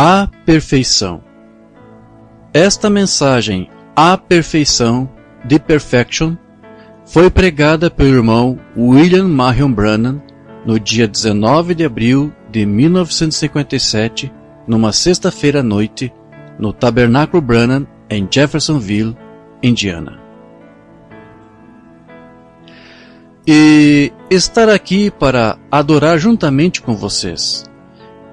A perfeição. Esta mensagem, A perfeição, The Perfection, foi pregada pelo irmão William Marion Branham no dia 19 de abril de 1957, numa sexta-feira à noite, no Tabernáculo Branham, em Jeffersonville, Indiana. E estar aqui para adorar juntamente com vocês.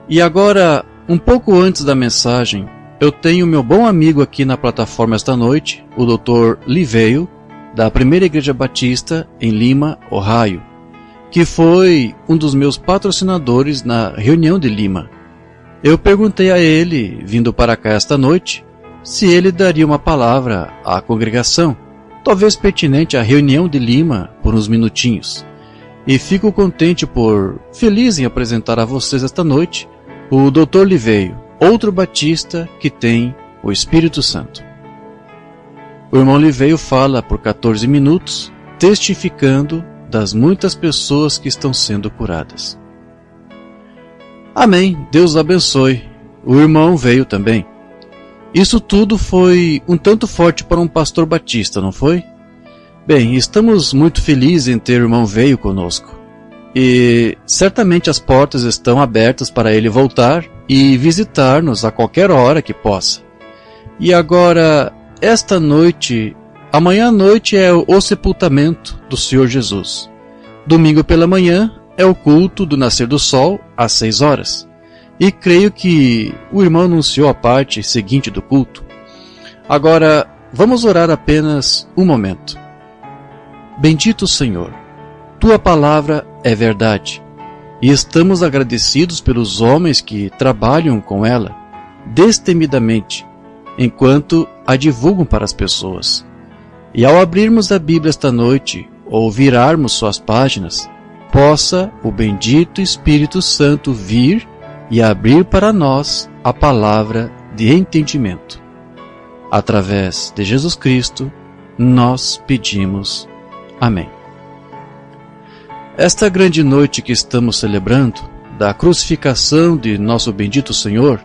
E agora, um pouco antes da mensagem, eu tenho meu bom amigo aqui na plataforma esta noite, o Dr. Liveo, da Primeira Igreja Batista em Lima, Ohio, que foi um dos meus patrocinadores na reunião de Lima. Eu perguntei a ele, vindo para cá esta noite, se ele daria uma palavra à congregação, talvez pertinente à reunião de Lima, por uns minutinhos. E fico feliz em apresentar a vocês esta noite o Dr. Liveo, outro batista que tem o Espírito Santo. O irmão Liveo fala por 14 minutos, testificando das muitas pessoas que estão sendo curadas. Amém, Deus abençoe. O irmão veio também. Isso tudo foi um tanto forte para um pastor batista, não foi? Bem, estamos muito felizes em ter o irmão Veio conosco. E certamente as portas estão abertas para ele voltar e visitar-nos a qualquer hora que possa. E agora, esta noite, amanhã à noite é o sepultamento do Senhor Jesus. Domingo pela manhã é o culto do nascer do sol às 6 horas. E creio que o irmão anunciou a parte seguinte do culto. Agora, vamos orar apenas um momento. Bendito Senhor, Tua palavra é verdade, e estamos agradecidos pelos homens que trabalham com ela, destemidamente, enquanto a divulgam para as pessoas. E ao abrirmos a Bíblia esta noite, ou virarmos suas páginas, possa o bendito Espírito Santo vir e abrir para nós a palavra de entendimento. Através de Jesus Cristo, nós pedimos. Amém. Esta grande noite que estamos celebrando, da crucificação de nosso bendito Senhor,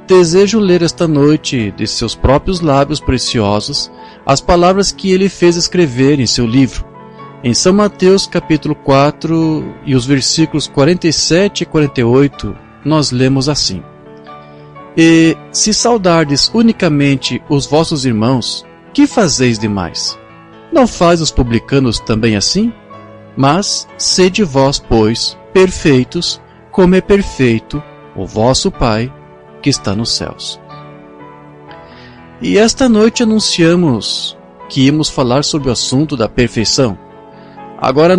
desejo ler esta noite de seus próprios lábios preciosos as palavras que ele fez escrever em seu livro. Em São Mateus capítulo 4 e os versículos 47 e 48, nós lemos assim: E se saudardes unicamente os vossos irmãos, que fazeis demais? Não faz os publicanos também assim? Mas sede vós, pois, perfeitos, como é perfeito o vosso Pai que está nos céus. E esta noite anunciamos que íamos falar sobre o assunto da perfeição. Agora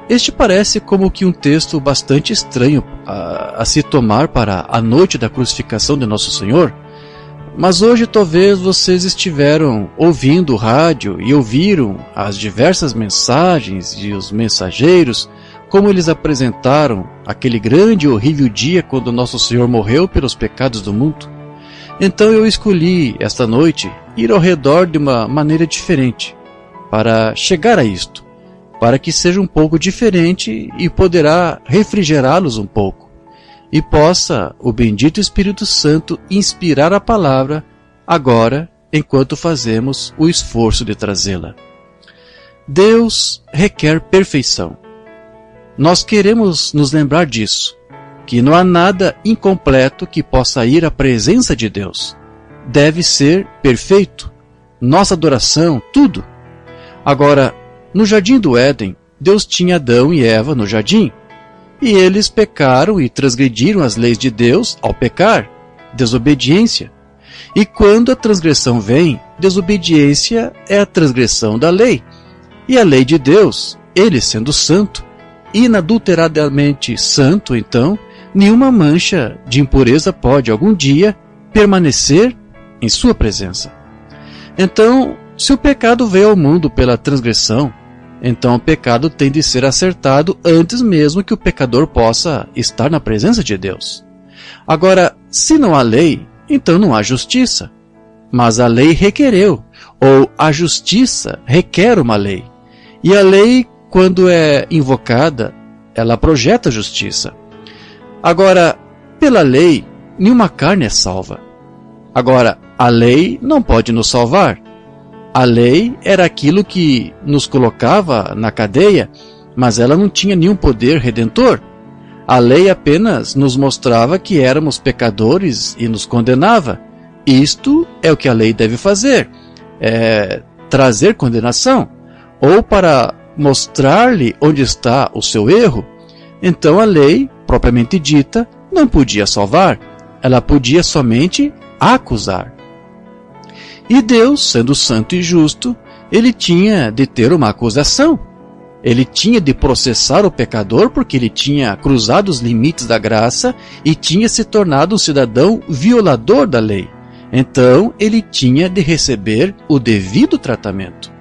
este parece como que um texto bastante estranho a se tomar para a noite da crucificação de Nosso Senhor, mas hoje talvez vocês estiveram ouvindo o rádio e ouviram as diversas mensagens e os mensageiros, como eles apresentaram aquele grande e horrível dia quando Nosso Senhor morreu pelos pecados do mundo. Então eu escolhi esta noite ir ao redor de uma maneira diferente, para chegar a isto, para que seja um pouco diferente e poderá refrigerá-los um pouco, e possa o bendito Espírito Santo inspirar a palavra agora, enquanto fazemos o esforço de trazê-la. Deus requer perfeição. Nós queremos nos lembrar disso, que não há nada incompleto que possa ir à presença de Deus. Deve ser perfeito. Nossa adoração, tudo. Agora, no jardim do Éden, Deus tinha Adão e Eva no jardim. E eles pecaram e transgrediram as leis de Deus ao pecar. Desobediência. E quando a transgressão vem, desobediência é a transgressão da lei. E a lei de Deus, Ele sendo santo, inadulteradamente santo, então, nenhuma mancha de impureza pode algum dia permanecer em sua presença. Então, se o pecado veio ao mundo pela transgressão, então o pecado tem de ser acertado antes mesmo que o pecador possa estar na presença de Deus. Agora, se não há lei, então não há justiça. Mas a lei requereu, ou a justiça requer uma lei. E a lei, quando é invocada, ela projeta a justiça. Agora, pela lei, nenhuma carne é salva. Agora, a lei não pode nos salvar. A lei era aquilo que nos colocava na cadeia, mas ela não tinha nenhum poder redentor. A lei apenas nos mostrava que éramos pecadores e nos condenava. Isto é o que a lei deve fazer, trazer condenação, ou para mostrar-lhe onde está o seu erro. Então a lei, propriamente dita, não podia salvar, ela podia somente acusar. E Deus, sendo santo e justo, ele tinha de ter uma acusação. Ele tinha de processar o pecador porque ele tinha cruzado os limites da graça e tinha se tornado um cidadão violador da lei. Então ele tinha de receber o devido tratamento.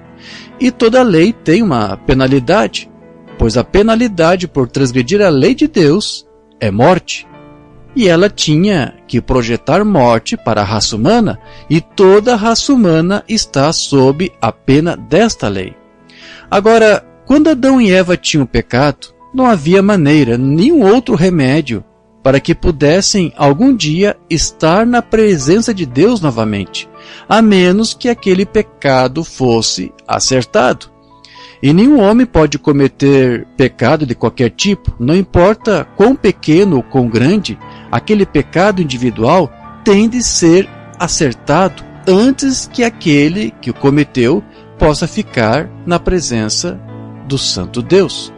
E toda lei tem uma penalidade, pois a penalidade por transgredir a lei de Deus é morte. E ela tinha que projetar morte para a raça humana, e toda a raça humana está sob a pena desta lei. Agora, quando Adão e Eva tinham pecado, não havia maneira, nenhum outro remédio para que pudessem algum dia estar na presença de Deus novamente, a menos que aquele pecado fosse acertado. E nenhum homem pode cometer pecado de qualquer tipo, não importa quão pequeno ou quão grande, aquele pecado individual tem de ser acertado antes que aquele que o cometeu possa ficar na presença do Santo Deus.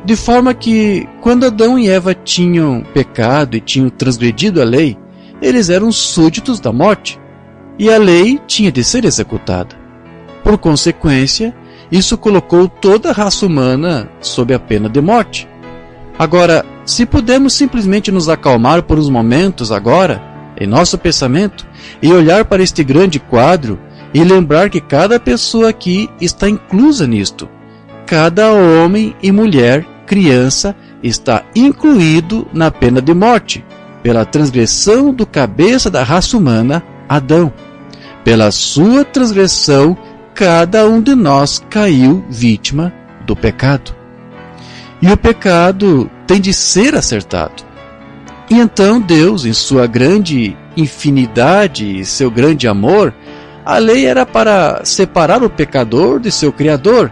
De forma que, quando Adão e Eva tinham pecado e tinham transgredido a lei, eles eram súditos da morte, e a lei tinha de ser executada. Por consequência, isso colocou toda a raça humana sob a pena de morte. Agora, se pudermos simplesmente nos acalmar por uns momentos agora, em nosso pensamento, e olhar para este grande quadro, e lembrar que cada pessoa aqui está inclusa nisto. Cada homem e mulher, criança, está incluído na pena de morte, pela transgressão do cabeça da raça humana, Adão. Pela sua transgressão, cada um de nós caiu vítima do pecado. E o pecado tem de ser acertado. E então Deus, em sua grande infinidade e seu grande amor, a lei era para separar o pecador de seu Criador.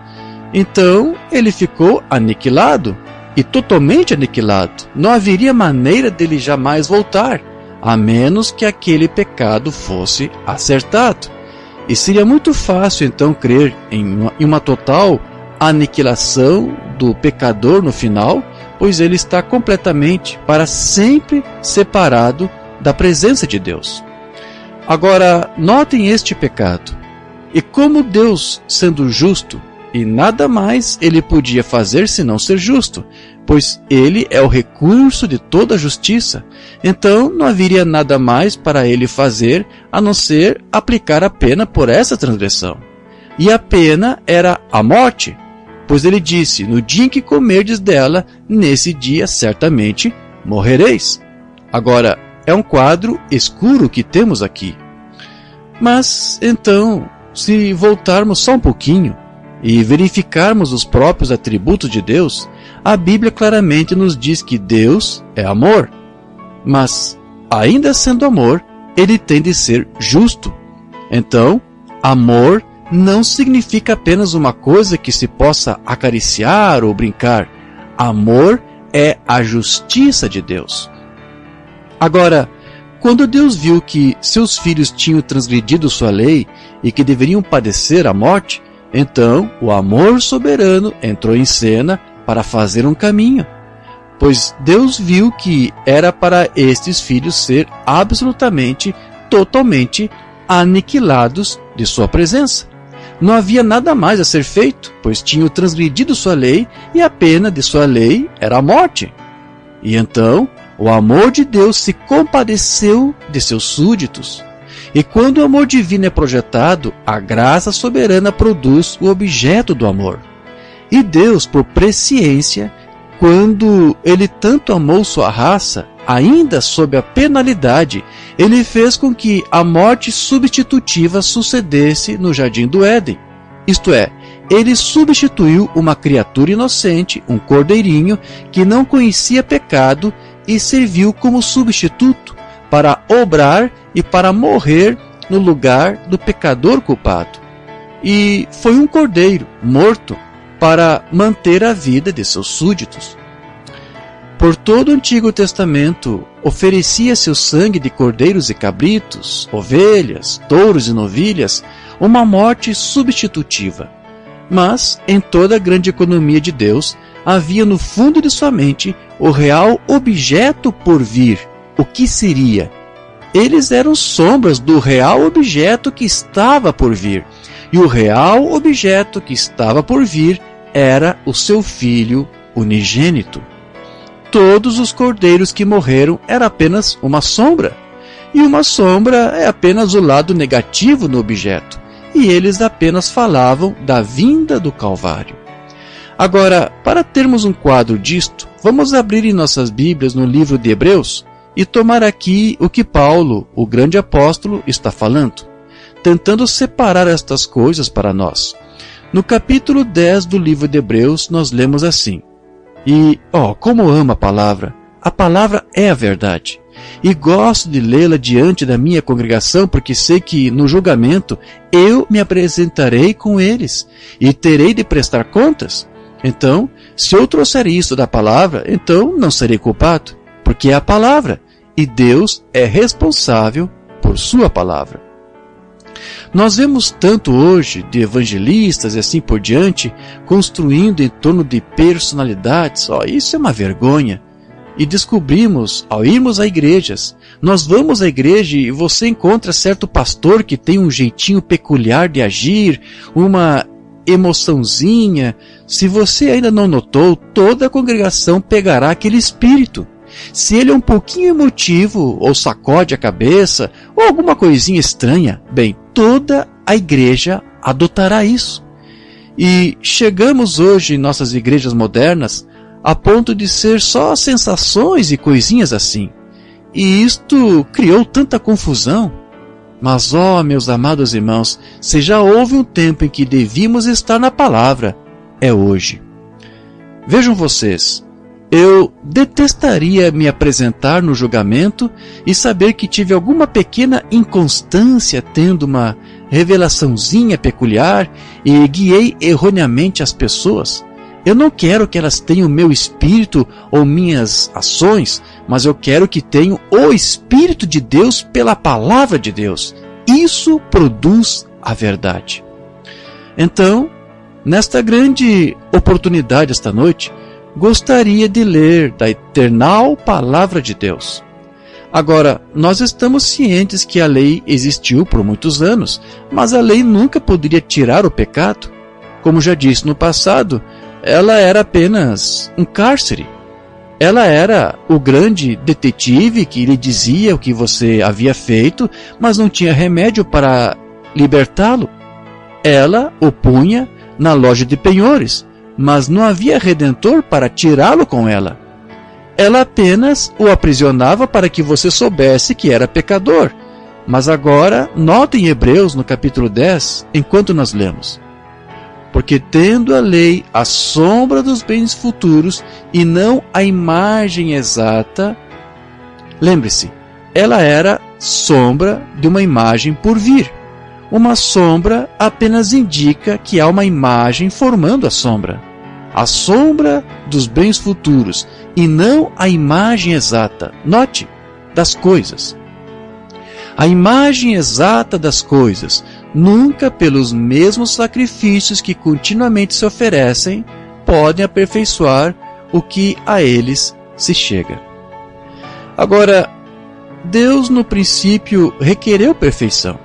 Então ele ficou aniquilado, e totalmente aniquilado. Não haveria maneira dele jamais voltar, a menos que aquele pecado fosse acertado. E seria muito fácil então crer em uma total aniquilação do pecador no final, pois ele está completamente, para sempre, separado da presença de Deus. Agora, notem este pecado. E como Deus, sendo justo, e nada mais ele podia fazer senão ser justo, pois ele é o recurso de toda a justiça, então não haveria nada mais para ele fazer a não ser aplicar a pena por essa transgressão. E a pena era a morte, pois ele disse: no dia em que comerdes dela, nesse dia certamente morrereis. Agora, é um quadro escuro que temos aqui. Mas, então, se voltarmos só um pouquinho e verificarmos os próprios atributos de Deus, a Bíblia claramente nos diz que Deus é amor. Mas, ainda sendo amor, ele tem de ser justo. Então, amor não significa apenas uma coisa que se possa acariciar ou brincar. Amor é a justiça de Deus. Agora, quando Deus viu que seus filhos tinham transgredido sua lei e que deveriam padecer a morte, então o amor soberano entrou em cena para fazer um caminho, pois Deus viu que era para estes filhos ser absolutamente, totalmente aniquilados de sua presença. Não havia nada mais a ser feito, pois tinham transgredido sua lei e a pena de sua lei era a morte. E então o amor de Deus se compadeceu de seus súditos. E quando o amor divino é projetado, a graça soberana produz o objeto do amor. E Deus, por presciência, quando ele tanto amou sua raça, ainda sob a penalidade, ele fez com que a morte substitutiva sucedesse no jardim do Éden. Isto é, ele substituiu uma criatura inocente, um cordeirinho, que não conhecia pecado, e serviu como substituto para obrar e para morrer no lugar do pecador culpado. E foi um cordeiro morto para manter a vida de seus súditos. Por todo o Antigo Testamento, oferecia-se o sangue de cordeiros e cabritos, ovelhas, touros e novilhas, uma morte substitutiva. Mas, em toda a grande economia de Deus, havia no fundo de sua mente o real objeto por vir. O que seria? Eles eram sombras do real objeto que estava por vir. E o real objeto que estava por vir era o seu Filho unigênito. Todos os cordeiros que morreram era apenas uma sombra. E uma sombra é apenas o lado negativo no objeto. E eles apenas falavam da vinda do Calvário. Agora, para termos um quadro disto, vamos abrir em nossas Bíblias no livro de Hebreus e tomar aqui o que Paulo, o grande apóstolo, está falando, tentando separar estas coisas para nós. No capítulo 10 do livro de Hebreus, nós lemos assim: E, como eu amo a palavra é a verdade. E gosto de lê-la diante da minha congregação, porque sei que no julgamento eu me apresentarei com eles e terei de prestar contas. Então, se eu trouxer isso da palavra, então não serei culpado, porque é a palavra, e Deus é responsável por sua palavra. Nós vemos tanto hoje de evangelistas e assim por diante, construindo em torno de personalidades, isso é uma vergonha. E descobrimos, ao irmos a igrejas, nós vamos à igreja e você encontra certo pastor que tem um jeitinho peculiar de agir, uma emoçãozinha. Se você ainda não notou, toda a congregação pegará aquele espírito. Se ele é um pouquinho emotivo, ou sacode a cabeça, ou alguma coisinha estranha, bem, toda a igreja adotará isso. E chegamos hoje em nossas igrejas modernas a ponto de ser só sensações e coisinhas assim. E isto criou tanta confusão. Mas, meus amados irmãos, se já houve um tempo em que devíamos estar na palavra, é hoje. Vejam vocês, eu detestaria me apresentar no julgamento e saber que tive alguma pequena inconstância tendo uma revelaçãozinha peculiar e guiei erroneamente as pessoas. Eu não quero que elas tenham meu espírito ou minhas ações, mas eu quero que tenham o Espírito de Deus pela palavra de Deus. Isso produz a verdade. Então, nesta grande oportunidade esta noite, gostaria de ler da eternal palavra de Deus. Agora, nós estamos cientes que a lei existiu por muitos anos, mas a lei nunca poderia tirar o pecado. Como já disse no passado, ela era apenas um cárcere. Ela era o grande detetive que lhe dizia o que você havia feito, mas não tinha remédio para libertá-lo. Ela o punha na loja de penhores, mas não havia redentor para tirá-lo com ela. Ela apenas o aprisionava para que você soubesse que era pecador. Mas agora, nota em Hebreus, no capítulo 10, enquanto nós lemos: Porque tendo a lei a sombra dos bens futuros e não a imagem exata, lembre-se, ela era sombra de uma imagem por vir. Uma sombra apenas indica que há uma imagem formando a sombra. A sombra dos bens futuros e não a imagem exata, note, das coisas. A imagem exata das coisas, nunca pelos mesmos sacrifícios que continuamente se oferecem, podem aperfeiçoar o que a eles se chega. Agora, Deus no princípio requereu perfeição.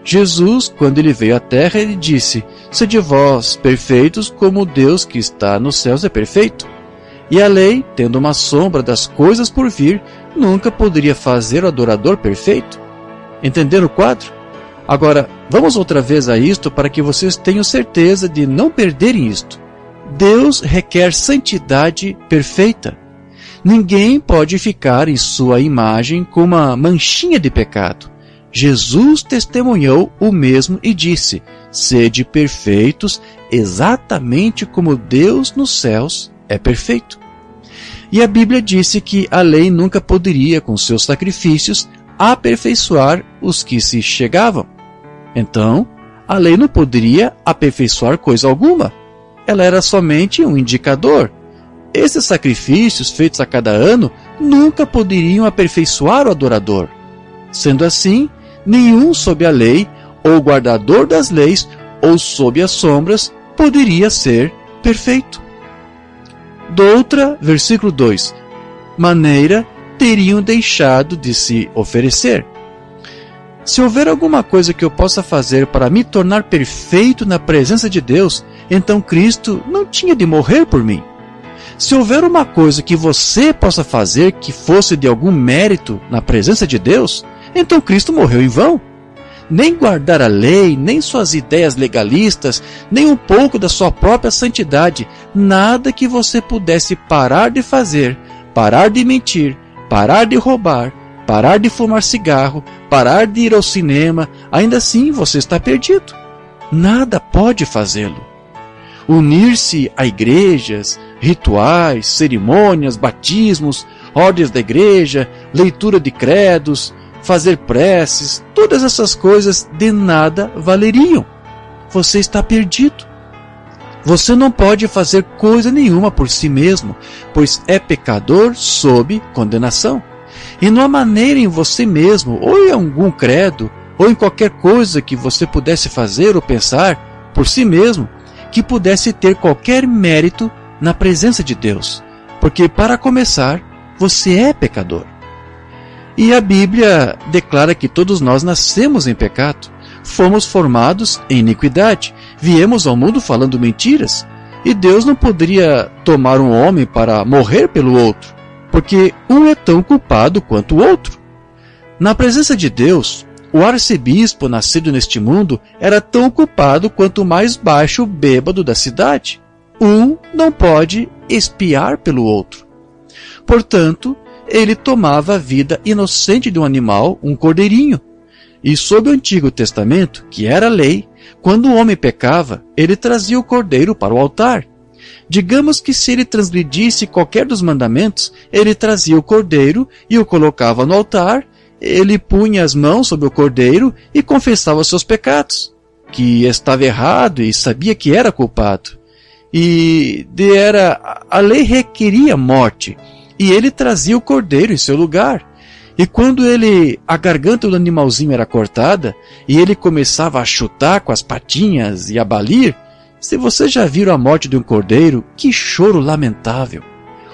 Jesus, quando ele veio à terra, ele disse: Sede vós perfeitos como Deus que está nos céus é perfeito. E a lei, tendo uma sombra das coisas por vir, nunca poderia fazer o adorador perfeito. Entenderam o quadro? Agora, vamos outra vez a isto para que vocês tenham certeza de não perderem isto. Deus requer santidade perfeita. Ninguém pode ficar em sua imagem com uma manchinha de pecado. Jesus testemunhou o mesmo e disse: Sede perfeitos, exatamente como Deus nos céus é perfeito. E a Bíblia disse que a lei nunca poderia, com seus sacrifícios, aperfeiçoar os que se chegavam. Então, a lei não poderia aperfeiçoar coisa alguma. Ela era somente um indicador. Esses sacrifícios feitos a cada ano nunca poderiam aperfeiçoar o adorador. Sendo assim, nenhum sob a lei, ou guardador das leis, ou sob as sombras, poderia ser perfeito. Doutra, versículo 2, maneira teriam deixado de se oferecer. Se houver alguma coisa que eu possa fazer para me tornar perfeito na presença de Deus, então Cristo não tinha de morrer por mim. Se houver uma coisa que você possa fazer que fosse de algum mérito na presença de Deus, então Cristo morreu em vão. Nem guardar a lei, nem suas ideias legalistas, nem um pouco da sua própria santidade, nada que você pudesse parar de fazer, parar de mentir, parar de roubar, parar de fumar cigarro, parar de ir ao cinema, ainda assim você está perdido. Nada pode fazê-lo. Unir-se a igrejas, rituais, cerimônias, batismos, ordens da igreja, leitura de credos, fazer preces, todas essas coisas de nada valeriam. Você está perdido. Você não pode fazer coisa nenhuma por si mesmo, pois é pecador sob condenação. E não há maneira em você mesmo, ou em algum credo, ou em qualquer coisa que você pudesse fazer ou pensar por si mesmo, que pudesse ter qualquer mérito na presença de Deus. Porque, para começar, você é pecador. E a Bíblia declara que todos nós nascemos em pecado, fomos formados em iniquidade, viemos ao mundo falando mentiras, e Deus não poderia tomar um homem para morrer pelo outro, porque um é tão culpado quanto o outro. Na presença de Deus, o arcebispo nascido neste mundo era tão culpado quanto o mais baixo bêbado da cidade. Um não pode expiar pelo outro. Portanto, ele tomava a vida inocente de um animal, um cordeirinho. E sob o Antigo Testamento, que era a lei, quando o homem pecava, ele trazia o cordeiro para o altar. Digamos que se ele transgredisse qualquer dos mandamentos, ele trazia o cordeiro e o colocava no altar, ele punha as mãos sobre o cordeiro e confessava seus pecados, que estava errado e sabia que era culpado. A lei requeria morte, e ele trazia o cordeiro em seu lugar. E quando a garganta do animalzinho era cortada, e ele começava a chutar com as patinhas e a balir, se você já viram a morte de um cordeiro, que choro lamentável!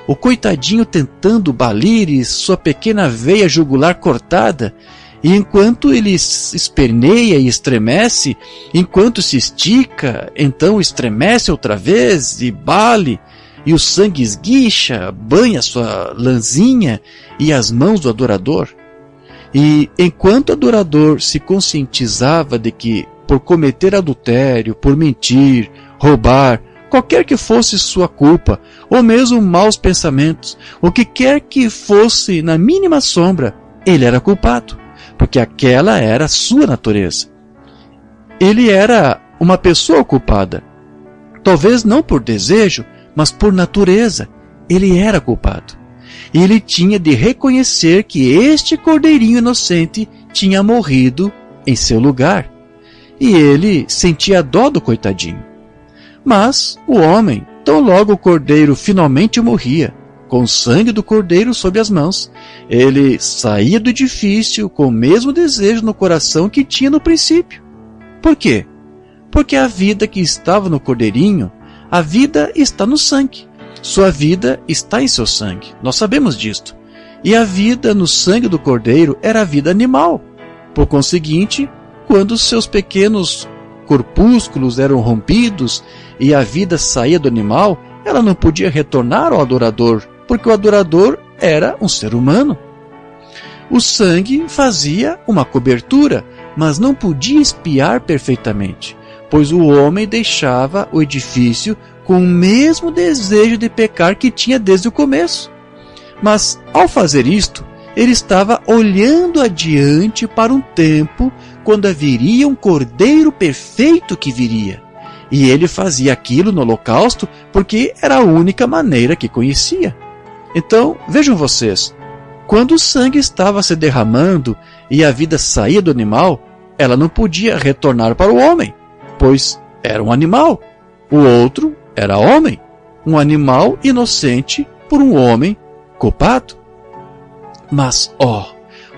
O coitadinho tentando balir e sua pequena veia jugular cortada, e enquanto ele esperneia e estremece, enquanto se estica, então estremece outra vez e bale, e o sangue esguicha, banha sua lãzinha e as mãos do adorador. E enquanto o adorador se conscientizava de que, por cometer adultério, por mentir, roubar, qualquer que fosse sua culpa, ou mesmo maus pensamentos, o que quer que fosse na mínima sombra, ele era culpado, porque aquela era a sua natureza. Ele era uma pessoa culpada, talvez não por desejo, mas por natureza. Ele era culpado. E ele tinha de reconhecer que este cordeirinho inocente tinha morrido em seu lugar. E ele sentia dó do coitadinho. Mas o homem, tão logo o cordeiro finalmente morria, com o sangue do cordeiro sob as mãos, ele saía do edifício com o mesmo desejo no coração que tinha no princípio. Por quê? Porque a vida que estava no cordeirinho, a vida está no sangue. Sua vida está em seu sangue. Nós sabemos disto. E a vida no sangue do cordeiro era a vida animal. Por conseguinte, quando seus pequenos corpúsculos eram rompidos e a vida saía do animal, ela não podia retornar ao adorador, porque o adorador era um ser humano. O sangue fazia uma cobertura, mas não podia expiar perfeitamente, pois o homem deixava o edifício com o mesmo desejo de pecar que tinha desde o começo. Mas, ao fazer isto, ele estava olhando adiante para um tempo quando haveria um cordeiro perfeito que viria. E ele fazia aquilo no holocausto porque era a única maneira que conhecia. Então, vejam vocês, quando o sangue estava se derramando e a vida saía do animal, ela não podia retornar para o homem, pois era um animal. O outro era homem, um animal inocente por um homem culpado. Mas,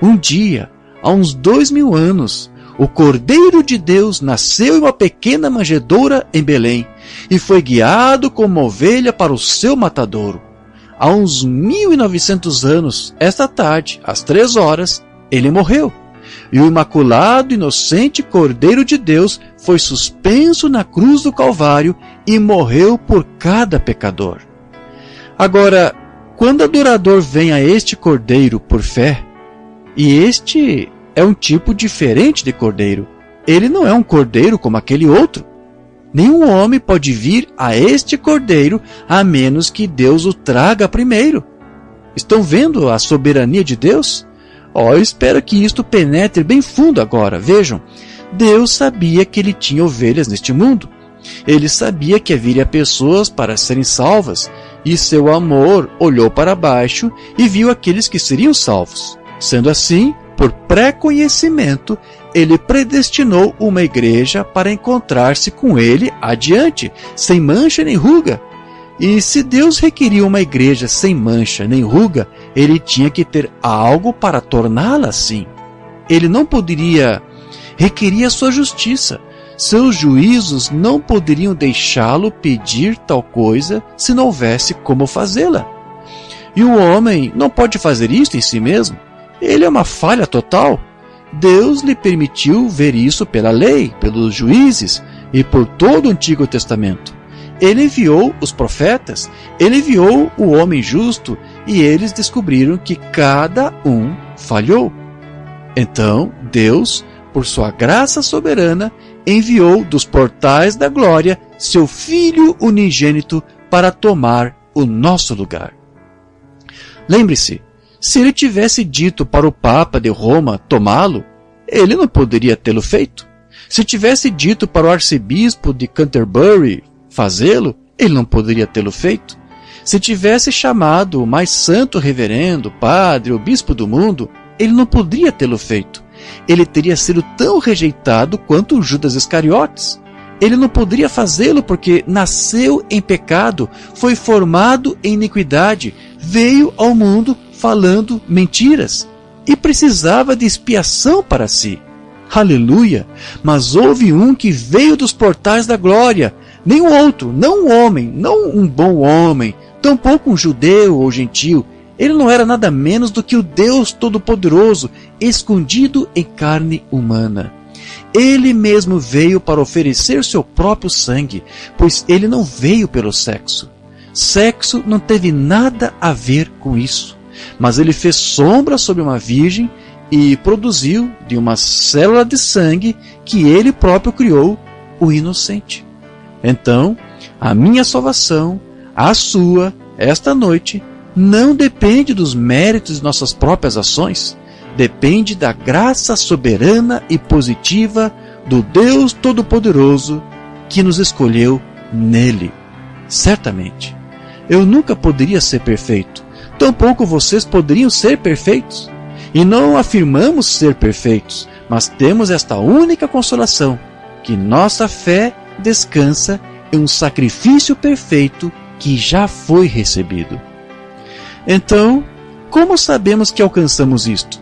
um dia, há uns 2000 anos, o Cordeiro de Deus nasceu em uma pequena manjedoura em Belém e foi guiado como uma ovelha para o seu matadouro. Há uns 1900 anos, esta tarde, às 3 horas, ele morreu. E o imaculado, inocente Cordeiro de Deus foi suspenso na cruz do Calvário e morreu por cada pecador. Agora, quando o adorador vem a este Cordeiro por fé, e este é um tipo diferente de cordeiro, ele não é um cordeiro como aquele outro. Nenhum homem pode vir a este cordeiro a menos que Deus o traga primeiro. Estão vendo a soberania de Deus? Eu espero que isto penetre bem fundo agora. Vejam, Deus sabia que ele tinha ovelhas neste mundo. Ele sabia que haveria pessoas para serem salvas, e seu amor olhou para baixo e viu aqueles que seriam salvos. Sendo assim, por pré-conhecimento, ele predestinou uma igreja para encontrar-se com ele adiante, sem mancha nem ruga. E se Deus requeria uma igreja sem mancha nem ruga, ele tinha que ter algo para torná-la assim. Ele não poderia requerir a sua justiça. Seus juízos não poderiam deixá-lo pedir tal coisa se não houvesse como fazê-la. E o homem não pode fazer isto em si mesmo. Ele é uma falha total. Deus lhe permitiu ver isso pela lei, pelos juízes e por todo o Antigo Testamento. Ele enviou os profetas, ele enviou o homem justo e eles descobriram que cada um falhou. Então, Deus, por sua graça soberana, enviou dos portais da glória seu Filho unigênito para tomar o nosso lugar. Lembre-se, se ele tivesse dito para o Papa de Roma tomá-lo, ele não poderia tê-lo feito. Se tivesse dito para o arcebispo de Canterbury fazê-lo, ele não poderia tê-lo feito. Se tivesse chamado o mais santo reverendo, padre ou bispo do mundo, ele não poderia tê-lo feito. Ele teria sido tão rejeitado quanto o Judas Iscariotes. Ele não poderia fazê-lo porque nasceu em pecado, foi formado em iniquidade, veio ao mundo falando mentiras e precisava de expiação para si. Aleluia! Mas houve um que veio dos portais da glória, nenhum outro, não um homem, não um bom homem, tampouco um judeu ou gentil. Ele não era nada menos do que o Deus Todo-Poderoso, escondido em carne humana. Ele mesmo veio para oferecer seu próprio sangue, pois ele não veio pelo sexo. Sexo não teve nada a ver com isso. Mas ele fez sombra sobre uma virgem e produziu de uma célula de sangue que ele próprio criou, o inocente. Então, a minha salvação, a sua, esta noite, não depende dos méritos de nossas próprias ações, depende da graça soberana e positiva do Deus Todo-Poderoso que nos escolheu nele. Certamente, eu nunca poderia ser perfeito, tampouco vocês poderiam ser perfeitos. E não afirmamos ser perfeitos, mas temos esta única consolação, que nossa fé descansa em um sacrifício perfeito que já foi recebido. Então, como sabemos que alcançamos isto?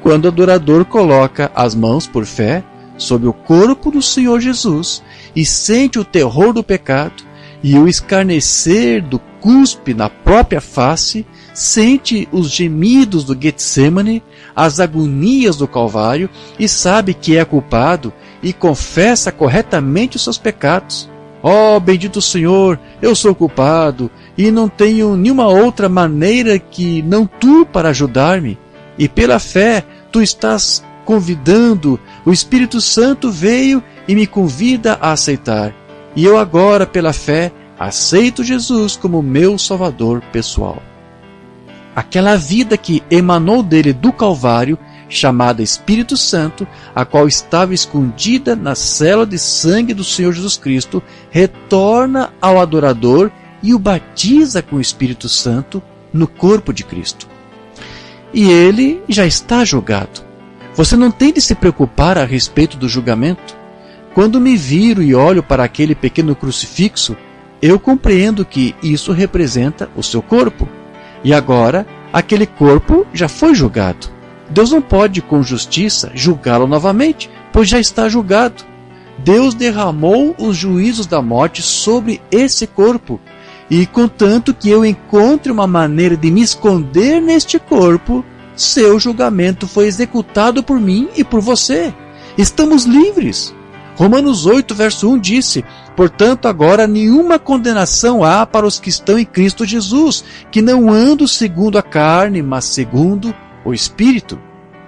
Quando o adorador coloca as mãos por fé sobre o corpo do Senhor Jesus e sente o terror do pecado e o escarnecer do cuspe na própria face, sente os gemidos do Getsemane, as agonias do Calvário e sabe que é culpado e confessa corretamente os seus pecados. Bendito Senhor, eu sou culpado e não tenho nenhuma outra maneira que não tu para ajudar-me. E pela fé, tu estás convidando, o Espírito Santo veio e me convida a aceitar. E eu agora, pela fé, aceito Jesus como meu Salvador pessoal. Aquela vida que emanou dele do Calvário, chamada Espírito Santo, a qual estava escondida na célula de sangue do Senhor Jesus Cristo, retorna ao adorador e o batiza com o Espírito Santo, no corpo de Cristo. E ele já está julgado. Você não tem de se preocupar a respeito do julgamento. Quando me viro e olho para aquele pequeno crucifixo, eu compreendo que isso representa o seu corpo. E agora, aquele corpo já foi julgado. Deus não pode, com justiça, julgá-lo novamente, pois já está julgado. Deus derramou os juízos da morte sobre esse corpo. E contanto que eu encontre uma maneira de me esconder neste corpo, seu julgamento foi executado por mim e por você. Estamos livres. Romanos 8, verso 1 disse: portanto, agora nenhuma condenação há para os que estão em Cristo Jesus, que não andam segundo a carne, mas segundo o Espírito.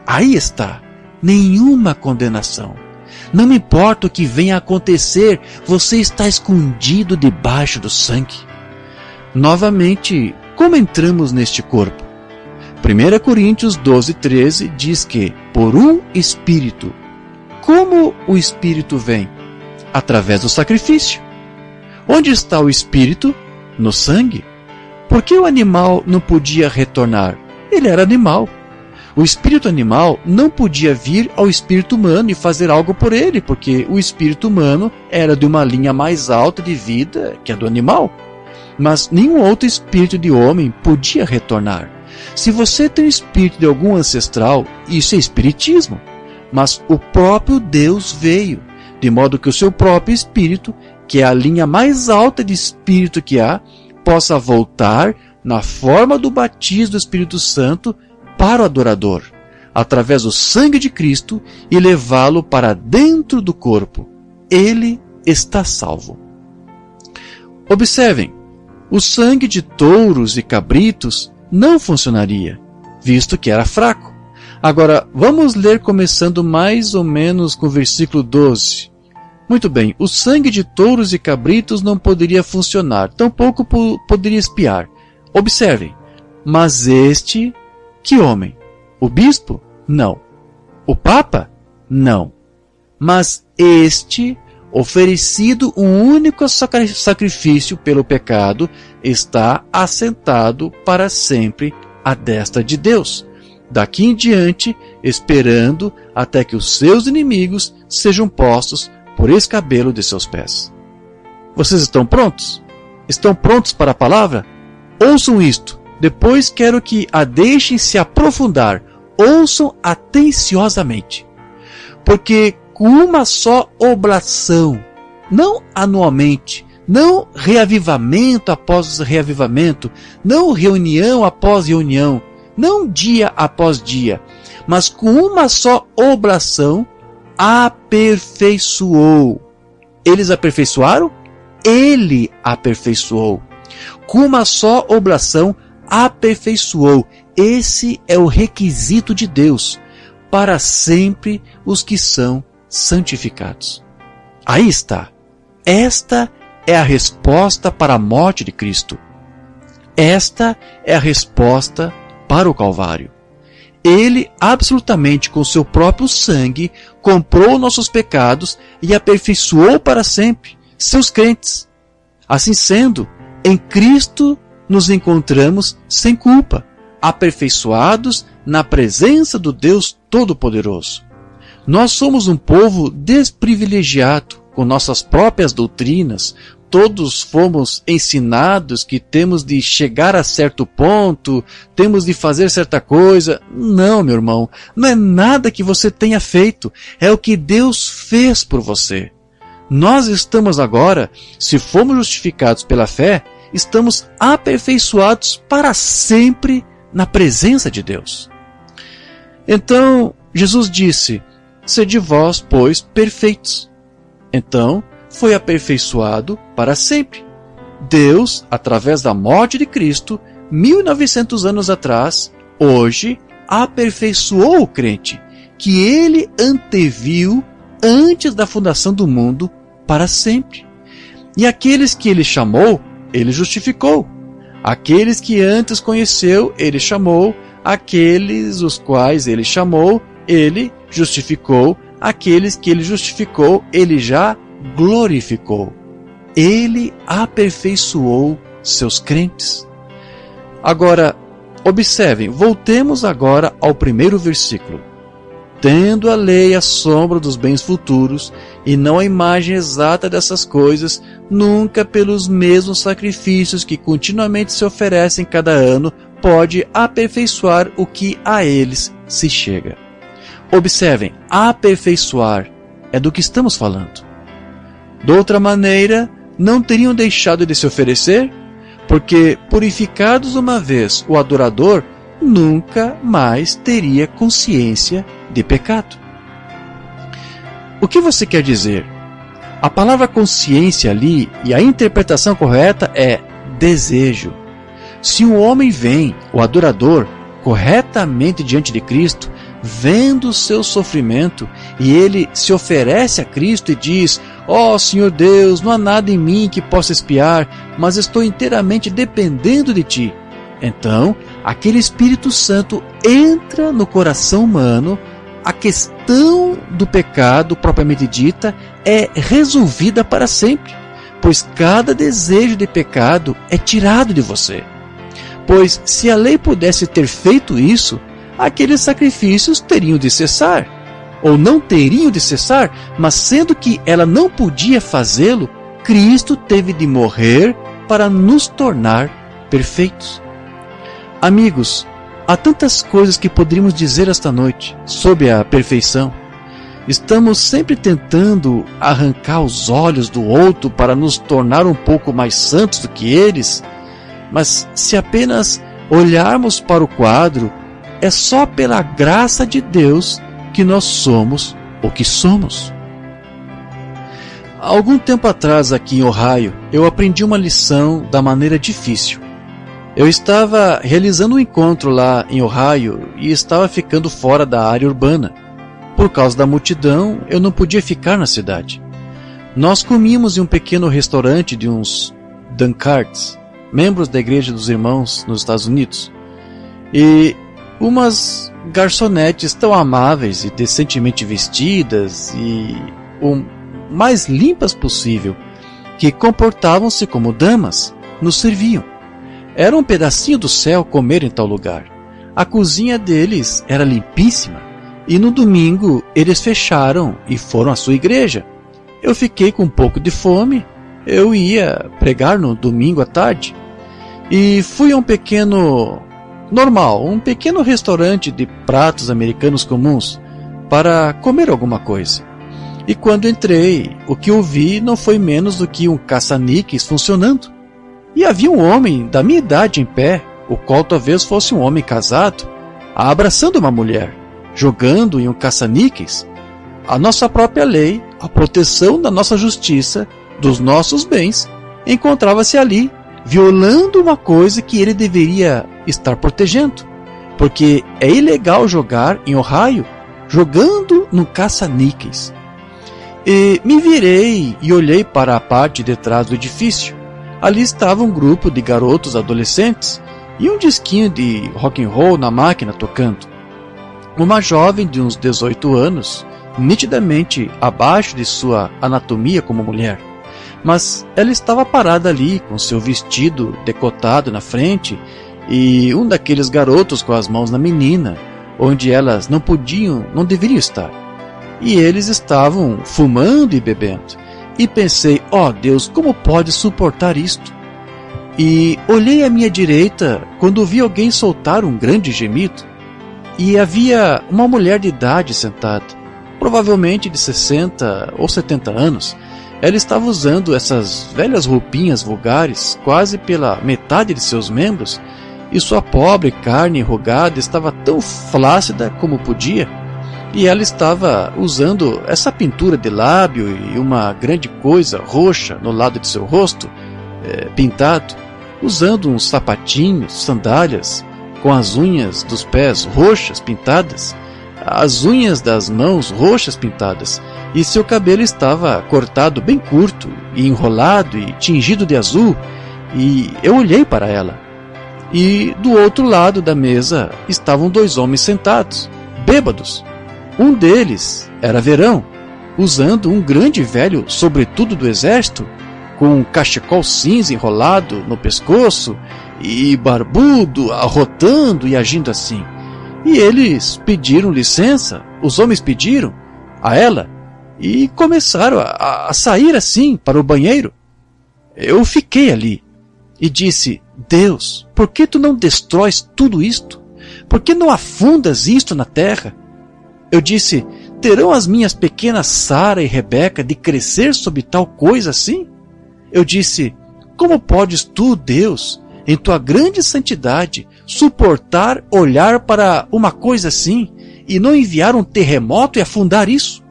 Aí está, nenhuma condenação. Não me importa o que venha a acontecer, você está escondido debaixo do sangue. Novamente, como entramos neste corpo? 1 Coríntios 12, 13 diz que, por um Espírito. Como o Espírito vem? Através do sacrifício. Onde está o Espírito? No sangue. Por que o animal não podia retornar? Ele era animal. O espírito animal não podia vir ao espírito humano e fazer algo por ele, porque o espírito humano era de uma linha mais alta de vida que a do animal. Mas nenhum outro espírito de homem podia retornar. Se você tem o espírito de algum ancestral, isso é espiritismo. Mas o próprio Deus veio, de modo que o seu próprio espírito, que é a linha mais alta de espírito que há, possa voltar na forma do batismo do Espírito Santo para o adorador, através do sangue de Cristo, e levá-lo para dentro do corpo. Ele está salvo. Observem, o sangue de touros e cabritos não funcionaria, visto que era fraco. Agora, vamos ler começando mais ou menos com o versículo 12. Muito bem, o sangue de touros e cabritos não poderia funcionar, tampouco poderia espiar. Observem, mas este, que homem? O bispo? Não. O papa? Não. Mas este, oferecido um único sacrifício pelo pecado, está assentado para sempre à destra de Deus. Daqui em diante, esperando até que os seus inimigos sejam postos por escabelo de seus pés. Vocês estão prontos? Estão prontos para a palavra? Ouçam isto. Depois quero que a deixem se aprofundar. Ouçam atenciosamente. Porque com uma só oblação, não anualmente, não reavivamento após reavivamento, não reunião após reunião, não dia após dia, mas com uma só oblação, aperfeiçoou. Eles aperfeiçoaram? Ele aperfeiçoou. Com uma só oblação, aperfeiçoou. Esse é o requisito de Deus para sempre os que são santificados. Aí está. Esta é a resposta para a morte de Cristo. Esta é a resposta para o Calvário. Ele, absolutamente com seu próprio sangue, comprou nossos pecados e aperfeiçoou para sempre seus crentes. Assim sendo, em Cristo nos encontramos sem culpa, aperfeiçoados na presença do Deus Todo-Poderoso. Nós somos um povo desprivilegiado, com nossas próprias doutrinas. Todos fomos ensinados que temos de chegar a certo ponto, temos de fazer certa coisa. Não, meu irmão, não é nada que você tenha feito, é o que Deus fez por você. Nós estamos agora, se formos justificados pela fé, estamos aperfeiçoados para sempre na presença de Deus. Então, Jesus disse: sede vós, pois, perfeitos. Então, foi aperfeiçoado para sempre. Deus, através da morte de Cristo, 1900 anos atrás, hoje, aperfeiçoou o crente, que ele anteviu antes da fundação do mundo para sempre. E aqueles que ele chamou, ele justificou. Aqueles que antes conheceu, ele chamou. Aqueles os quais ele chamou, ele justificou. Aqueles que ele justificou, ele já glorificou. Ele aperfeiçoou seus crentes. Agora, observem, voltemos agora ao primeiro versículo. Tendo a lei a sombra dos bens futuros, e não a imagem exata dessas coisas, nunca pelos mesmos sacrifícios que continuamente se oferecem cada ano, pode aperfeiçoar o que a eles se chega. Observem, aperfeiçoar é do que estamos falando. De outra maneira, não teriam deixado de se oferecer, porque, purificados uma vez, o adorador nunca mais teria consciência de pecado. O que você quer dizer? A palavra consciência ali, e a interpretação correta é desejo. Se um homem vem, o adorador, corretamente diante de Cristo, vendo o seu sofrimento, e ele se oferece a Cristo e diz: ó Senhor Deus, não há nada em mim que possa expiar, mas estou inteiramente dependendo de Ti. Então, aquele Espírito Santo entra no coração humano, a questão do pecado, propriamente dita, é resolvida para sempre, pois cada desejo de pecado é tirado de você. Pois se a lei pudesse ter feito isso, aqueles sacrifícios teriam de cessar, ou não teriam de cessar, mas sendo que ela não podia fazê-lo, Cristo teve de morrer para nos tornar perfeitos. Amigos, há tantas coisas que poderíamos dizer esta noite sobre a perfeição. Estamos sempre tentando arrancar os olhos do outro para nos tornar um pouco mais santos do que eles, mas se apenas olharmos para o quadro, é só pela graça de Deus que nós somos o que somos. Há algum tempo atrás, aqui em Ohio, eu aprendi uma lição da maneira difícil. Eu estava realizando um encontro lá em Ohio e estava ficando fora da área urbana. Por causa da multidão, eu não podia ficar na cidade. Nós comíamos em um pequeno restaurante de uns Dunkards, membros da Igreja dos Irmãos nos Estados Unidos, e umas garçonetes tão amáveis e decentemente vestidas e o mais limpas possível, que comportavam-se como damas, nos serviam. Era um pedacinho do céu comer em tal lugar. A cozinha deles era limpíssima, e no domingo eles fecharam e foram à sua igreja. Eu fiquei com um pouco de fome, eu ia pregar no domingo à tarde, e fui a um pequeno restaurante de pratos americanos comuns para comer alguma coisa. E quando entrei, o que eu vi não foi menos do que um caça-níqueis funcionando. E havia um homem da minha idade em pé, o qual talvez fosse um homem casado, abraçando uma mulher, jogando em um caça-níqueis. A nossa própria lei, a proteção da nossa justiça, dos nossos bens, encontrava-se ali, violando uma coisa que ele deveria estar protegendo, porque é ilegal jogar em Ohio, jogando no caça-níqueis. E me virei e olhei para a parte de trás do edifício. Ali estava um grupo de garotos adolescentes e um disquinho de rock and roll na máquina tocando. Uma jovem de uns 18 anos, nitidamente abaixo de sua anatomia como mulher, mas ela estava parada ali com seu vestido decotado na frente e um daqueles garotos com as mãos na menina, onde elas não deveriam estar. E eles estavam fumando e bebendo. E pensei, ó Deus, como pode suportar isto? E olhei à minha direita quando vi alguém soltar um grande gemido. E havia uma mulher de idade sentada, provavelmente de 60 ou 70 anos. Ela estava usando essas velhas roupinhas vulgares, quase pela metade de seus membros, e sua pobre carne enrugada estava tão flácida como podia. E ela estava usando essa pintura de lábio e uma grande coisa roxa no lado de seu rosto, pintado, usando uns sapatinhos, sandálias, com as unhas dos pés roxas pintadas, as unhas das mãos roxas pintadas, e seu cabelo estava cortado bem curto e enrolado e tingido de azul, e eu olhei para ela. E do outro lado da mesa estavam dois homens sentados, bêbados. Um deles era Verão, usando um grande velho sobretudo do exército, com um cachecol cinza enrolado no pescoço e barbudo, arrotando e agindo assim. E eles pediram licença, os homens pediram a ela e começaram a sair assim para o banheiro. Eu fiquei ali e disse: Deus, por que tu não destróis tudo isto? Por que não afundas isto na terra? Eu disse: terão as minhas pequenas Sara e Rebeca de crescer sob tal coisa assim? Eu disse: como podes tu, Deus, em tua grande santidade, suportar olhar para uma coisa assim e não enviar um terremoto e afundar isso?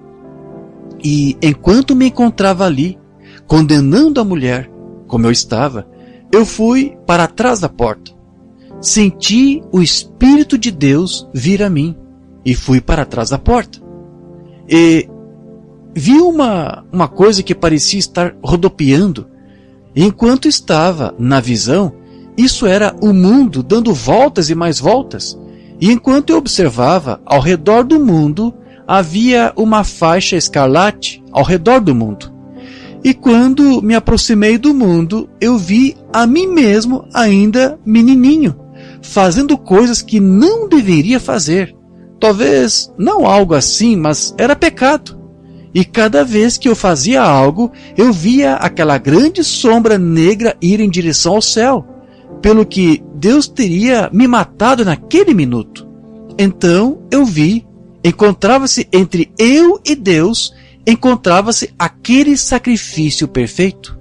E enquanto me encontrava ali, condenando a mulher, como eu estava, eu fui para trás da porta. Senti o Espírito de Deus vir a mim e fui para trás da porta. E vi uma coisa que parecia estar rodopiando. E enquanto estava na visão, isso era o mundo dando voltas e mais voltas. E enquanto eu observava, ao redor do mundo havia uma faixa escarlate ao redor do mundo. E quando me aproximei do mundo, eu vi a mim mesmo ainda menininho, fazendo coisas que não deveria fazer. Talvez não algo assim, mas era pecado. E cada vez que eu fazia algo, eu via aquela grande sombra negra ir em direção ao céu, pelo que Deus teria me matado naquele minuto. Então eu vi, encontrava-se entre eu e Deus, encontrava-se aquele sacrifício perfeito.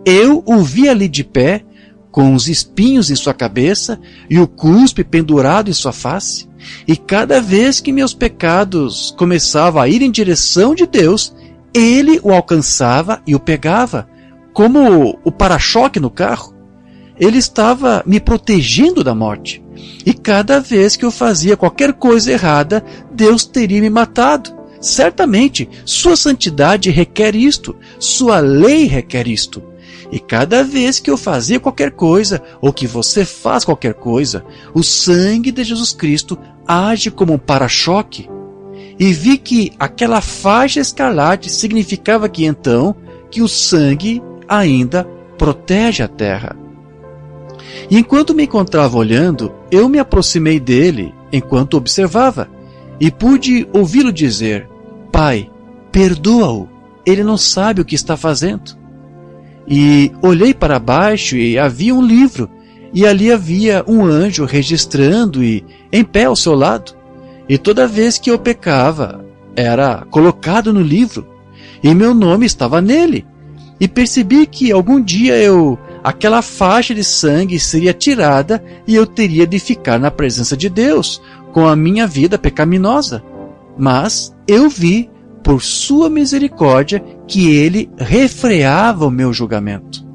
Eu o vi ali de pé, com os espinhos em sua cabeça e o cuspe pendurado em sua face. E cada vez que meus pecados começavam a ir em direção de Deus, Ele o alcançava e o pegava, como o para-choque no carro. Ele estava me protegendo da morte. E cada vez que eu fazia qualquer coisa errada, Deus teria me matado. Certamente, sua santidade requer isto, sua lei requer isto. E cada vez que eu fazia qualquer coisa, ou que você faz qualquer coisa, o sangue de Jesus Cristo age como um para-choque. E vi que aquela faixa escarlate significava que então, que o sangue ainda protege a terra. E enquanto me encontrava olhando, eu me aproximei dele enquanto observava, e pude ouvi-lo dizer: Pai, perdoa-o, ele não sabe o que está fazendo. E olhei para baixo e havia um livro, e ali havia um anjo registrando e em pé ao seu lado. E toda vez que eu pecava, era colocado no livro, e meu nome estava nele. E percebi que algum dia aquela faixa de sangue seria tirada e eu teria de ficar na presença de Deus, com a minha vida pecaminosa. Mas eu vi, por sua misericórdia, que ele refreava o meu julgamento.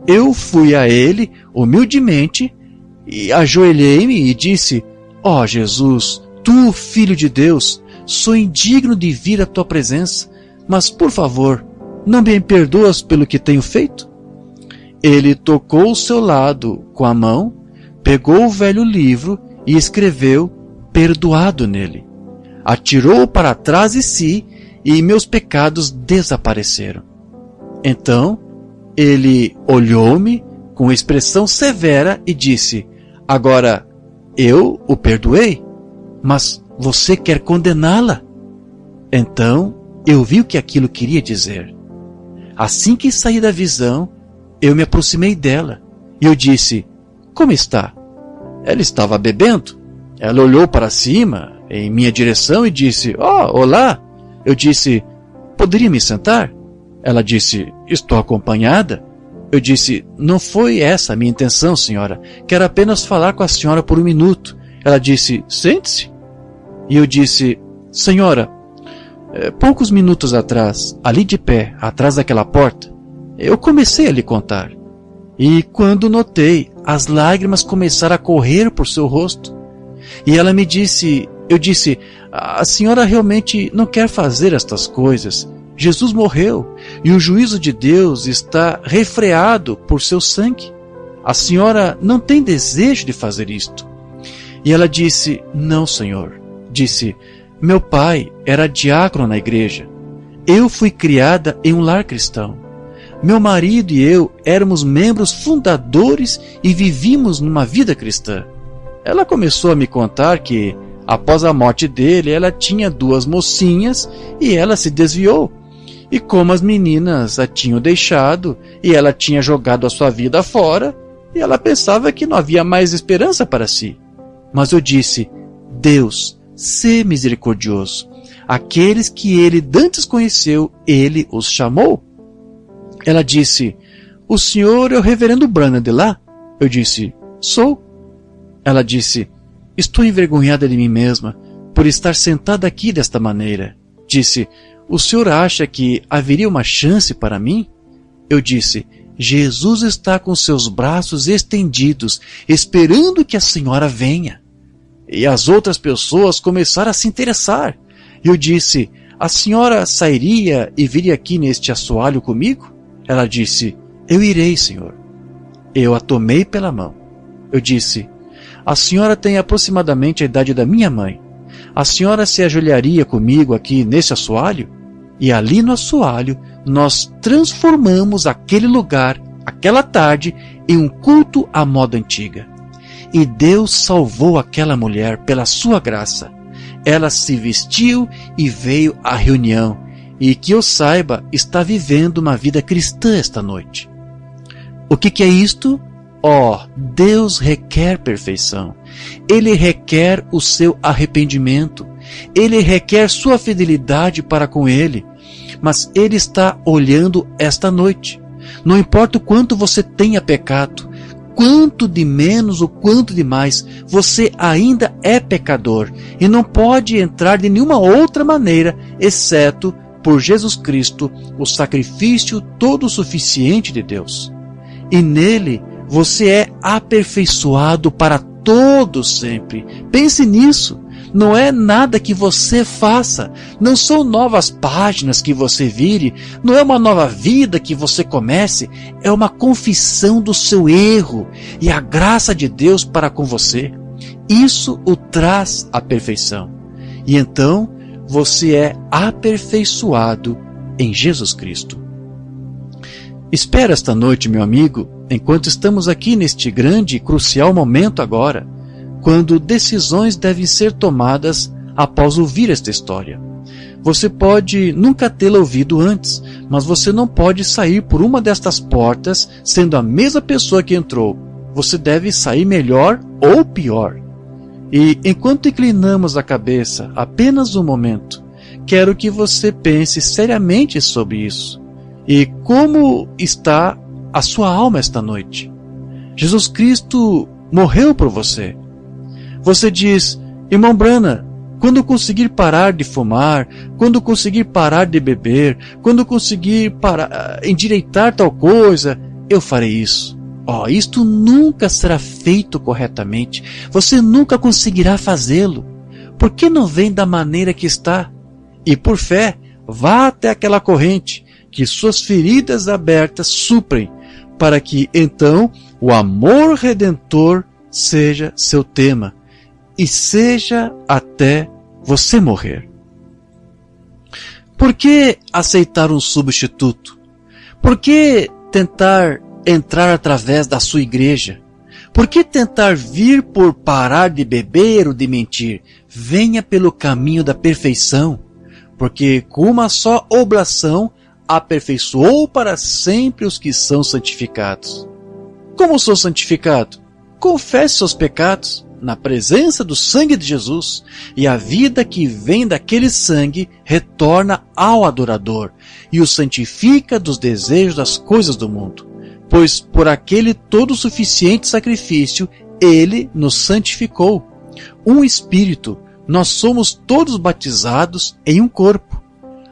Eu fui a ele, humildemente, e ajoelhei-me e disse: Ó Jesus, tu, Filho de Deus, sou indigno de vir à tua presença, mas, por favor, não me perdoas pelo que tenho feito? Ele tocou o seu lado com a mão, pegou o velho livro e escreveu perdoado nele. Atirou-o para trás de si e meus pecados desapareceram. Então, ele olhou-me com expressão severa e disse: Agora, eu o perdoei, mas você quer condená-la? Então, eu vi o que aquilo queria dizer. Assim que saí da visão, eu me aproximei dela e eu disse: Como está? Ela estava bebendo. Ela olhou para cima, em minha direção, e disse: olá. Eu disse: Poderia me sentar? Ela disse: Estou acompanhada. Eu disse: Não foi essa a minha intenção, senhora. Quero apenas falar com a senhora por um minuto. Ela disse: Sente-se. E eu disse: Senhora, poucos minutos atrás, ali de pé, atrás daquela porta, eu comecei a lhe contar. E quando notei, as lágrimas começaram a correr por seu rosto. E ela me disse, eu disse: a senhora realmente não quer fazer estas coisas. Jesus morreu e o juízo de Deus está refreado por seu sangue. A senhora não tem desejo de fazer isto. E ela disse: Não, senhor. Disse: Meu pai era diácono na igreja. Eu fui criada em um lar cristão. Meu marido e eu éramos membros fundadores e vivíamos numa vida cristã. Ela começou a me contar que, após a morte dele, ela tinha 2 mocinhas e ela se desviou. E como as meninas a tinham deixado e ela tinha jogado a sua vida fora, e ela pensava que não havia mais esperança para si. Mas eu disse: Deus, sê misericordioso. Aqueles que ele dantes conheceu, ele os chamou. Ela disse: o senhor é o reverendo Branham de lá? Eu disse: sou. Ela disse: estou envergonhada de mim mesma por estar sentada aqui desta maneira. Disse: o senhor acha que haveria uma chance para mim? Eu disse: Jesus está com seus braços estendidos, esperando que a senhora venha. E as outras pessoas começaram a se interessar. Eu disse: a senhora sairia e viria aqui neste assoalho comigo? Ela disse: eu irei, senhor. Eu a tomei pela mão. Eu disse: a senhora tem aproximadamente a idade da minha mãe. A senhora se ajoelharia comigo aqui nesse assoalho? E ali no assoalho, nós transformamos aquele lugar, aquela tarde, em um culto à moda antiga. E Deus salvou aquela mulher pela sua graça. Ela se vestiu e veio à reunião, e que eu saiba, está vivendo uma vida cristã esta noite. O que é isto? Deus requer perfeição. Ele requer o seu arrependimento. Ele requer sua fidelidade para com Ele. Mas Ele está olhando esta noite. Não importa o quanto você tenha pecado, quanto de menos ou quanto de mais, você ainda é pecador e não pode entrar de nenhuma outra maneira, exceto por Jesus Cristo, o sacrifício todo suficiente de Deus. E nele você é aperfeiçoado para todo sempre. Pense nisso. Não é nada que você faça, não são novas páginas que você vire, não é uma nova vida que você comece, é uma confissão do seu erro e a graça de Deus para com você. Isso o traz à perfeição. E então você é aperfeiçoado em Jesus Cristo. Espera esta noite, meu amigo, enquanto estamos aqui neste grande e crucial momento agora, quando decisões devem ser tomadas após ouvir esta história. Você pode nunca tê-la ouvido antes, mas você não pode sair por uma destas portas sendo a mesma pessoa que entrou. Você deve sair melhor ou pior. E enquanto inclinamos a cabeça apenas um momento, quero que você pense seriamente sobre isso. E como está a sua alma esta noite? Jesus Cristo morreu por você. Você diz: irmão Branham, quando conseguir parar de fumar, quando conseguir parar de beber, quando conseguir endireitar tal coisa, eu farei isso. Isto nunca será feito corretamente. Você nunca conseguirá fazê-lo. Por que não vem da maneira que está? E por fé, vá até aquela corrente que suas feridas abertas suprem, para que então o amor redentor seja seu tema. E seja até você morrer. Por que aceitar um substituto? Por que tentar entrar através da sua igreja? Por que tentar vir por parar de beber ou de mentir? Venha pelo caminho da perfeição, porque com uma só oblação aperfeiçoou para sempre os que são santificados. Como sou santificado? Confesse seus pecados na presença do sangue de Jesus, e a vida que vem daquele sangue retorna ao adorador e o santifica dos desejos das coisas do mundo, pois por aquele todo suficiente sacrifício ele nos santificou. Um espírito, nós somos todos batizados em um corpo.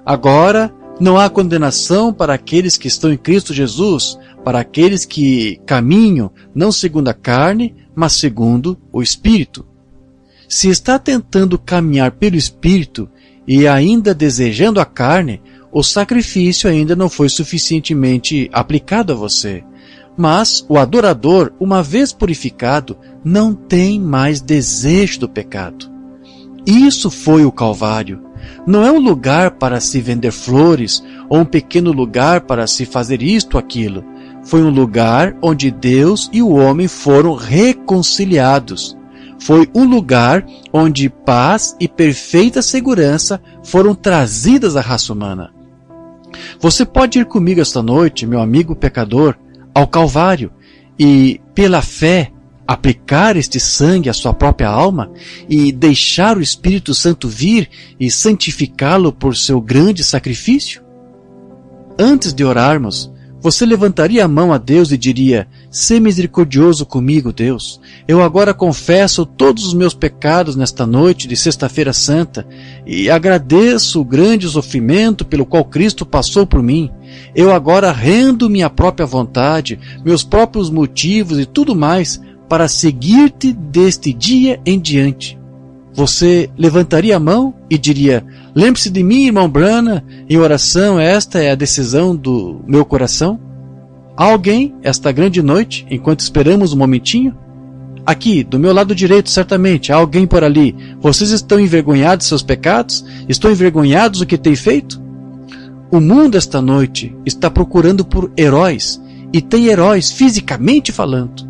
Agora não há condenação para aqueles que estão em Cristo Jesus, para aqueles que caminham não segundo a carne, mas segundo o Espírito. Se está tentando caminhar pelo Espírito e ainda desejando a carne, o sacrifício ainda não foi suficientemente aplicado a você. Mas o adorador, uma vez purificado, não tem mais desejo do pecado. Isso foi o Calvário. Não é um lugar para se vender flores ou um pequeno lugar para se fazer isto ou aquilo. Foi um lugar onde Deus e o homem foram reconciliados. Foi um lugar onde paz e perfeita segurança foram trazidas à raça humana. Você pode ir comigo esta noite, meu amigo pecador, ao Calvário e, pela fé, aplicar este sangue à sua própria alma e deixar o Espírito Santo vir e santificá-lo por seu grande sacrifício? Antes de orarmos, você levantaria a mão a Deus e diria: "Sê misericordioso comigo, Deus. Eu agora confesso todos os meus pecados nesta noite de Sexta-feira Santa e agradeço o grande sofrimento pelo qual Cristo passou por mim. Eu agora rendo minha própria vontade, meus próprios motivos e tudo mais para seguir-te deste dia em diante." Você levantaria a mão e diria: "Lembre-se de mim, irmão Branham, em oração, esta é a decisão do meu coração"? Há alguém, esta grande noite, enquanto esperamos um momentinho? Aqui, do meu lado direito, certamente, há alguém por ali. Vocês estão envergonhados de seus pecados? Estão envergonhados do que têm feito? O mundo esta noite está procurando por heróis, e tem heróis fisicamente falando.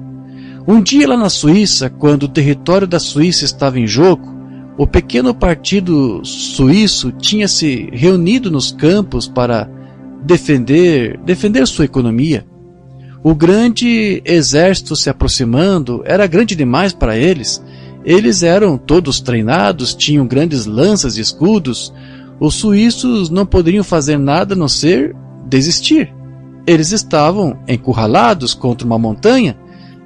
Um dia lá na Suíça, quando o território da Suíça estava em jogo, o pequeno partido suíço tinha se reunido nos campos para defender sua economia. O grande exército se aproximando era grande demais para eles. Eles eram todos treinados, tinham grandes lanças e escudos. Os suíços não poderiam fazer nada a não ser desistir. Eles estavam encurralados contra uma montanha.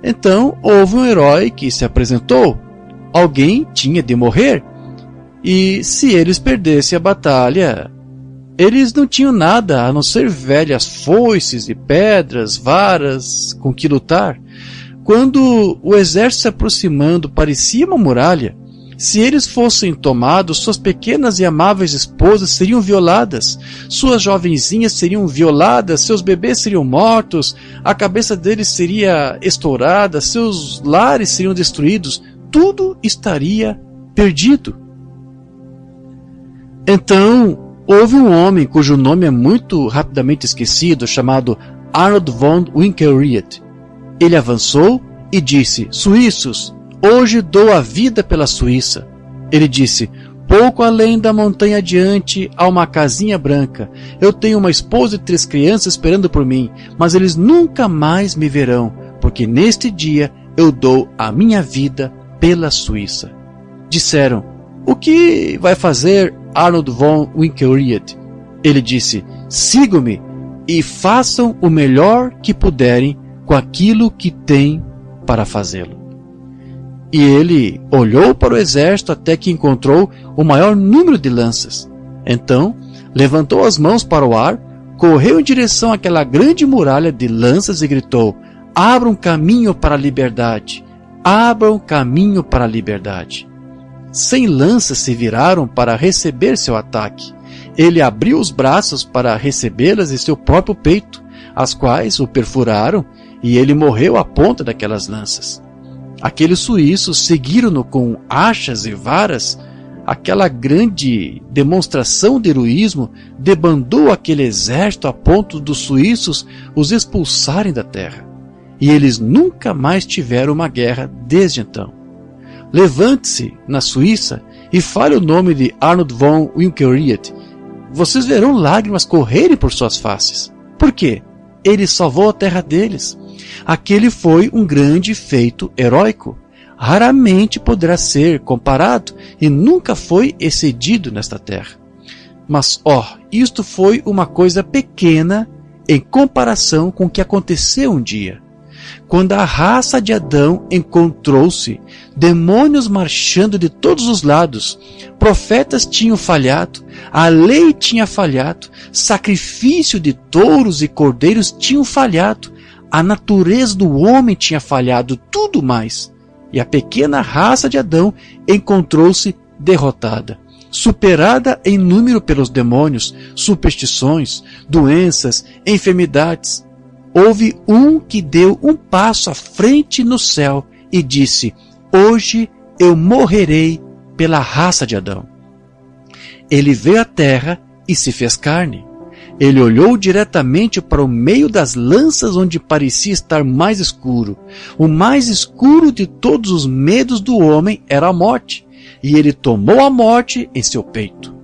Então houve um herói que se apresentou. Alguém tinha de morrer. E se eles perdessem a batalha, eles não tinham nada a não ser velhas foices e pedras, varas com que lutar. Quando o exército se aproximando parecia uma muralha, se eles fossem tomados, suas pequenas e amáveis esposas seriam violadas, suas jovenzinhas seriam violadas, seus bebês seriam mortos, a cabeça deles seria estourada, seus lares seriam destruídos, tudo estaria perdido. Então, houve um homem cujo nome é muito rapidamente esquecido, chamado Arnold von Winkelried. Ele avançou e disse: "Suíços, hoje dou a vida pela Suíça." Ele disse: "Pouco além da montanha adiante há uma casinha branca. Eu tenho uma esposa e 3 crianças esperando por mim, mas eles nunca mais me verão, porque neste dia eu dou a minha vida pela Suíça." Disseram: "O que vai fazer Arnold von Winkelried?" Ele disse: "Sigam-me e façam o melhor que puderem com aquilo que têm para fazê-lo." E ele olhou para o exército até que encontrou o maior número de lanças. Então, levantou as mãos para o ar, correu em direção àquela grande muralha de lanças e gritou: "Abram caminho para a liberdade! Abram caminho para a liberdade!" 100 lanças se viraram para receber seu ataque. Ele abriu os braços para recebê-las em seu próprio peito, as quais o perfuraram, e ele morreu à ponta daquelas lanças. Aqueles suíços seguiram-no com achas e varas. Aquela grande demonstração de heroísmo debandou aquele exército a ponto dos suíços os expulsarem da terra. E eles nunca mais tiveram uma guerra desde então. Levante-se na Suíça e fale o nome de Arnold von Winkelried. Vocês verão lágrimas correrem por suas faces. Por quê? Ele salvou a terra deles. Aquele foi um grande feito heróico. Raramente poderá ser comparado e nunca foi excedido nesta terra. Mas, isto foi uma coisa pequena em comparação com o que aconteceu um dia. Quando a raça de Adão encontrou-se, demônios marchando de todos os lados, profetas tinham falhado, a lei tinha falhado, sacrifício de touros e cordeiros tinham falhado, a natureza do homem tinha falhado, tudo mais. E a pequena raça de Adão encontrou-se derrotada, superada em número pelos demônios, superstições, doenças, enfermidades. Houve um que deu um passo à frente no céu e disse: "Hoje eu morrerei pela raça de Adão." Ele veio à terra e se fez carne. Ele olhou diretamente para o meio das lanças onde parecia estar mais escuro. O mais escuro de todos os medos do homem era a morte, e ele tomou a morte em seu peito.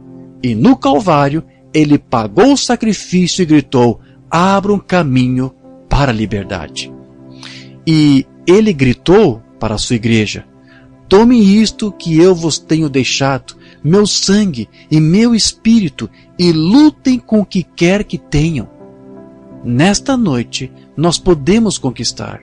E no Calvário, ele pagou o sacrifício e gritou: abra um caminho para a liberdade. E ele gritou para a sua igreja: tome isto que eu vos tenho deixado, meu sangue e meu espírito, e lutem com o que quer que tenham. Nesta noite, nós podemos conquistar.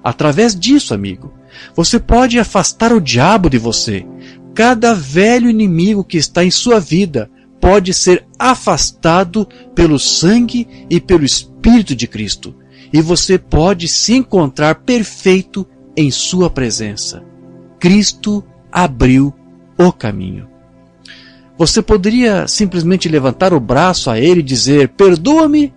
Através disso, amigo, você pode afastar o diabo de você. Cada velho inimigo que está em sua vida pode ser afastado pelo sangue e pelo Espírito de Cristo. E você pode se encontrar perfeito em sua presença. Cristo abriu o caminho. Você poderia simplesmente levantar o braço a ele e dizer: perdoa-me.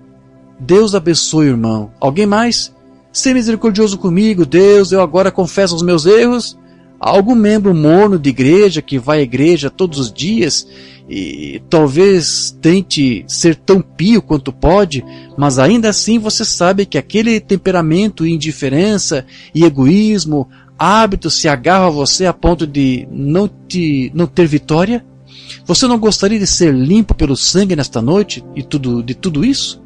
Deus abençoe, irmão. Alguém mais? Seja misericordioso comigo, Deus, eu agora confesso os meus erros. Algum membro morno de igreja que vai à igreja todos os dias e talvez tente ser tão pio quanto pode, mas ainda assim você sabe que aquele temperamento e indiferença e egoísmo, hábitos se agarram a você a ponto de não ter vitória? Você não gostaria de ser limpo pelo sangue nesta noite de tudo isso?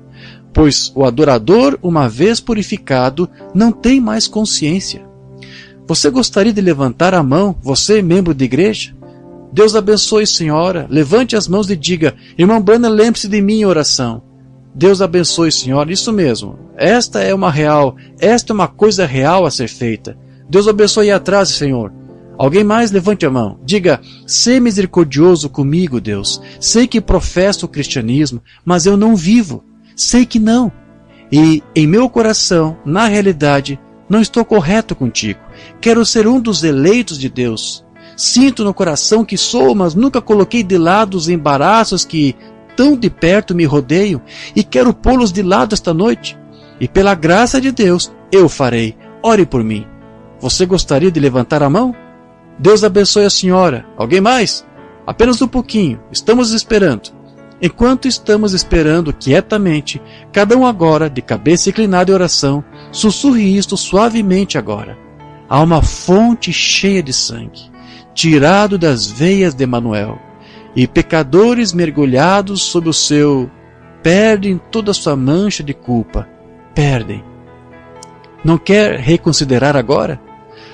Pois o adorador, uma vez purificado, não tem mais consciência. Você gostaria de levantar a mão, você, membro de igreja? Deus abençoe, senhora. Levante as mãos e diga: irmão Branham, lembre-se de mim em oração. Deus abençoe, senhora. Isso mesmo. Esta é uma coisa real a ser feita. Deus abençoe aí atrás, Senhor. Alguém mais? Levante a mão. Diga: sê misericordioso comigo, Deus. Sei que professo o cristianismo, mas eu não vivo. Sei que não. E em meu coração, na realidade, não estou correto contigo. Quero ser um dos eleitos de Deus. Sinto no coração que sou, mas nunca coloquei de lado os embaraços que tão de perto me rodeiam, e quero pô-los de lado esta noite. E pela graça de Deus, eu farei. Ore por mim. Você gostaria de levantar a mão? Deus abençoe a senhora. Alguém mais? Apenas um pouquinho. Estamos esperando. Enquanto estamos esperando quietamente, cada um agora, de cabeça inclinada em oração, sussurre isto suavemente agora. Há uma fonte cheia de sangue, tirado das veias de Emanuel, e pecadores mergulhados sob o seu perdem toda a sua mancha de culpa. Perdem. Não quer reconsiderar agora?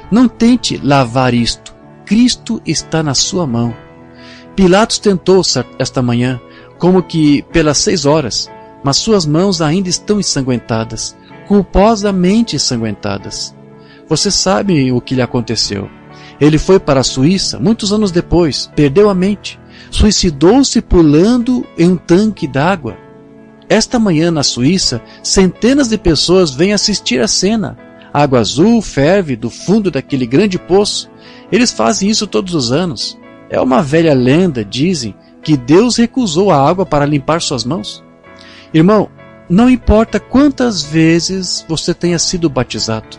Não tente lavar isto. Cristo está na sua mão. Pilatos tentou esta manhã, como que pelas 6 horas, mas suas mãos ainda estão ensanguentadas, culposamente ensanguentadas. Você sabe o que lhe aconteceu. Ele foi para a Suíça, muitos anos depois, perdeu a mente, suicidou-se pulando em um tanque d'água. Esta manhã na Suíça, centenas de pessoas vêm assistir a cena. A água azul ferve do fundo daquele grande poço. Eles fazem isso todos os anos. É uma velha lenda, dizem, que Deus recusou a água para limpar suas mãos. Irmão, não importa quantas vezes você tenha sido batizado,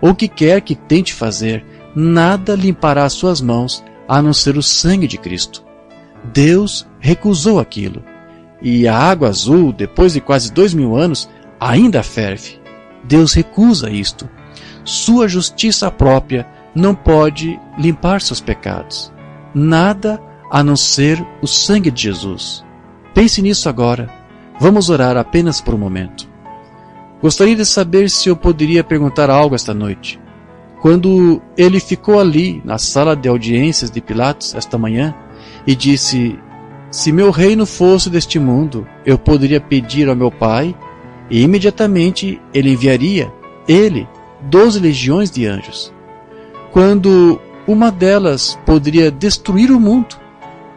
ou o que quer que tente fazer, nada limpará suas mãos a não ser o sangue de Cristo. Deus recusou aquilo. E a água azul, depois de quase 2000 anos, ainda ferve. Deus recusa isto. Sua justiça própria não pode limpar seus pecados. Nada a não ser o sangue de Jesus. Pense nisso agora. Vamos orar apenas por um momento. Gostaria de saber se eu poderia perguntar algo esta noite. Quando ele ficou ali na sala de audiências de Pilatos esta manhã e disse: se meu reino fosse deste mundo, eu poderia pedir ao meu Pai e imediatamente ele enviaria 12 legiões de anjos. Quando uma delas poderia destruir o mundo,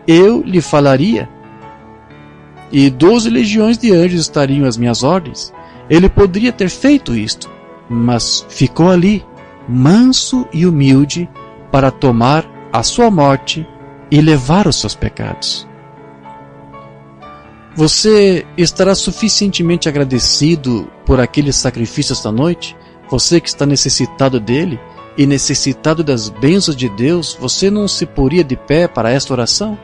eu lhe falaria, e 12 legiões de anjos estariam às minhas ordens. Ele poderia ter feito isto, mas ficou ali, manso e humilde, para tomar a sua morte e levar os seus pecados. Você estará suficientemente agradecido por aquele sacrifício esta noite? Você que está necessitado dele e necessitado das bênçãos de Deus, você não se poria de pé para esta oração?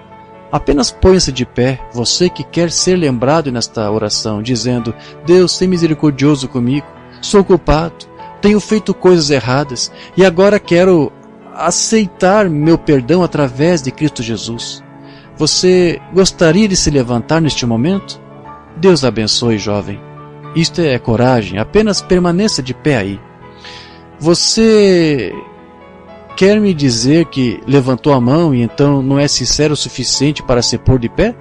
Apenas ponha-se de pé, você que quer ser lembrado nesta oração, dizendo: Deus, seja misericordioso comigo, sou culpado, tenho feito coisas erradas e agora quero aceitar meu perdão através de Cristo Jesus. Você gostaria de se levantar neste momento? Deus abençoe, jovem. Isto é coragem, apenas permaneça de pé aí. Você quer me dizer que levantou a mão e então não é sincero o suficiente para se pôr de pé?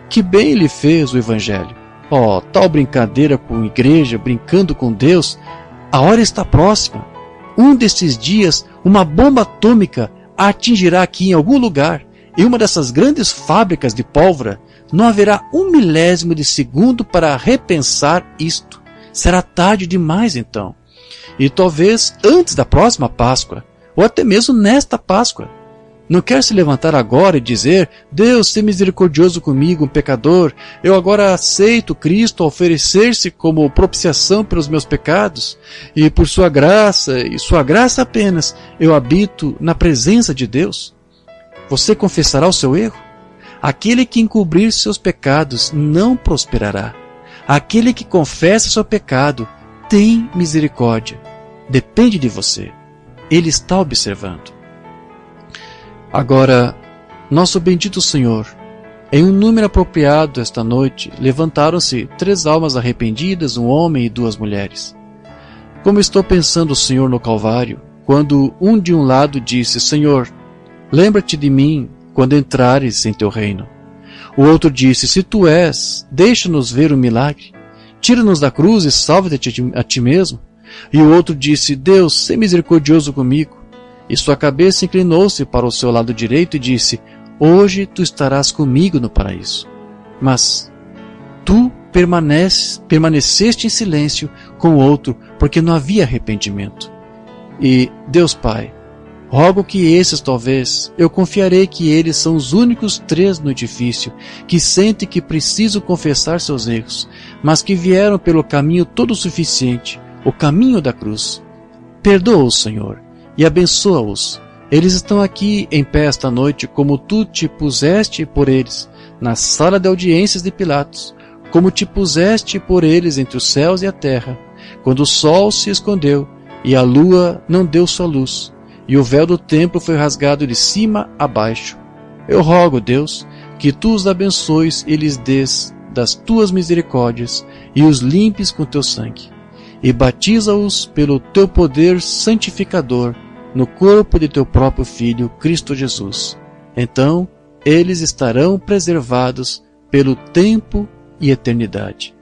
Que bem lhe fez o Evangelho. Oh, tal brincadeira com igreja, brincando com Deus, a hora está próxima. Um desses dias, uma bomba atômica a atingirá aqui em algum lugar. Em uma dessas grandes fábricas de pólvora, não haverá 1 milésimo de segundo para repensar isto. Será tarde demais então. E talvez antes da próxima Páscoa, ou até mesmo nesta Páscoa. Não quer se levantar agora e dizer: Deus, seja misericordioso comigo, um pecador. Eu agora aceito Cristo oferecer-se como propiciação pelos meus pecados. E por sua graça, e sua graça apenas, eu habito na presença de Deus. Você confessará o seu erro? Aquele que encobrir seus pecados não prosperará. Aquele que confessa seu pecado tem misericórdia. Depende de você. Ele está observando. Agora, nosso bendito Senhor, em um número apropriado esta noite, levantaram-se 3 almas arrependidas, um homem e 2 mulheres. Como estou pensando, Senhor, no Calvário, quando um de um lado disse: Senhor, lembra-te de mim quando entrares em teu reino. O outro disse: se tu és, deixa-nos ver o milagre. Tira-nos da cruz e salva-te a ti mesmo. E o outro disse: Deus, seja misericordioso comigo. E sua cabeça inclinou-se para o seu lado direito e disse: hoje tu estarás comigo no paraíso. Mas tu permaneceste em silêncio com o outro, porque não havia arrependimento. E, Deus Pai, rogo que esses talvez, eu confiarei que eles são os únicos 3 no edifício que sentem que precisam confessar seus erros, mas que vieram pelo caminho todo suficiente, o caminho da cruz. Perdoa-os, Senhor, e abençoa-os. Eles estão aqui em pé esta noite como tu te puseste por eles, na sala de audiências de Pilatos, como te puseste por eles entre os céus e a terra, quando o sol se escondeu e a lua não deu sua luz, e o véu do templo foi rasgado de cima a baixo. Eu rogo, Deus, que tu os abençoes e lhes dês das tuas misericórdias e os limpes com teu sangue, e batiza-os pelo teu poder santificador no corpo de teu próprio Filho, Cristo Jesus. Então, eles estarão preservados pelo tempo e eternidade.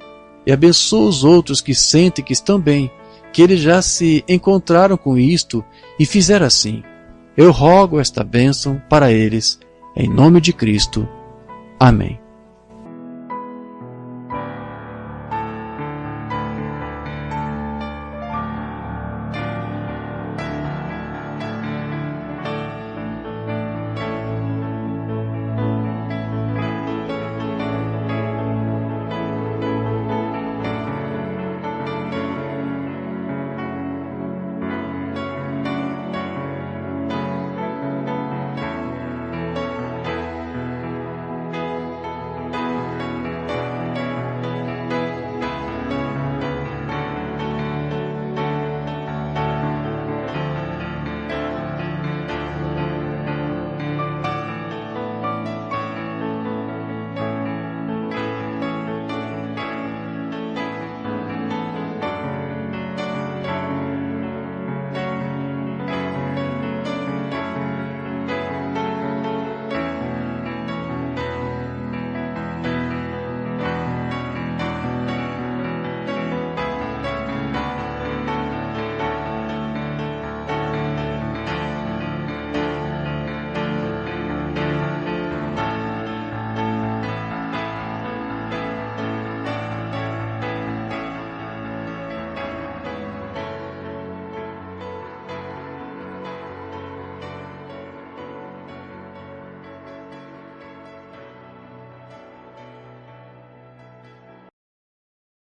E abençoa os outros que sentem que estão bem, que eles já se encontraram com isto e fizeram assim. Eu rogo esta bênção para eles, em nome de Cristo. Amém.